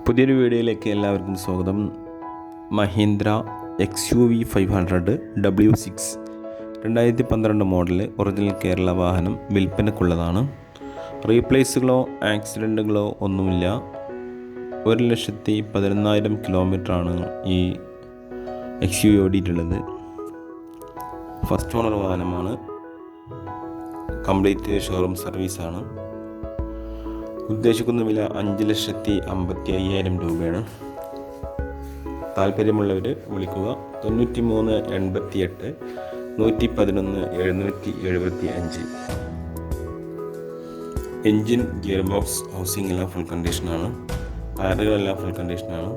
പുതിയൊരു വീഡിയോയിലേക്ക് എല്ലാവർക്കും സ്വാഗതം. Mahindra XUV 500 W6 2012 model original Kerala വാഹനം വിൽപ്പനക്കുള്ളതാണ്. റീപ്ലേസുകളോ ആക്സിഡൻറ്റുകളോ ഒന്നുമില്ല. 1,11,000 കിലോമീറ്ററാണ് ഈ XUV ഓടിയിട്ടുള്ളത്. ഫസ്റ്റ് ഓണർ വാഹനമാണ്. കംപ്ലീറ്റ് ഷോറൂം സർവീസാണ്. ഉദ്ദേശിക്കുന്ന വില 5,55,000 രൂപയാണ്. താല്പര്യമുള്ളവർ വിളിക്കുക. 93 88 111 775. എൻജിൻ, ഗിയർ ബോക്സ്, ഹൗസിംഗ് എല്ലാം ഫുൾ കണ്ടീഷനാണ്. ടയറുകളെല്ലാം ഫുൾ കണ്ടീഷനാണ്.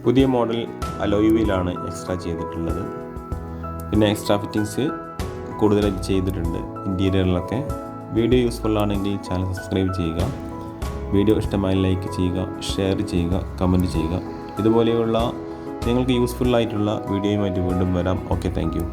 പുതിയ മോഡൽ അലോയ് വീലാണ് എക്സ്ട്രാ ചെയ്തിട്ടുള്ളത്. പിന്നെ എക്സ്ട്രാ ഫിറ്റിങ്സ് കൂടുതലായി ചെയ്തിട്ടുണ്ട് ഇൻറ്റീരിയറിലൊക്കെ. വീഡിയോ യൂസ്ഫുൾ ആണെങ്കിൽ ചാനൽ സബ്സ്ക്രൈബ് ചെയ്യുക. വീഡിയോ ഇഷ്ടമായി ലൈക്ക് ചെയ്യുക, ഷെയർ ചെയ്യുക, കമൻറ്റ് ചെയ്യുക. ഇതുപോലെയുള്ള നിങ്ങൾക്ക് യൂസ്ഫുൾ ആയിട്ടുള്ള വീഡിയോയുമായിട്ട് വീണ്ടും വരാം. Okay, thank you.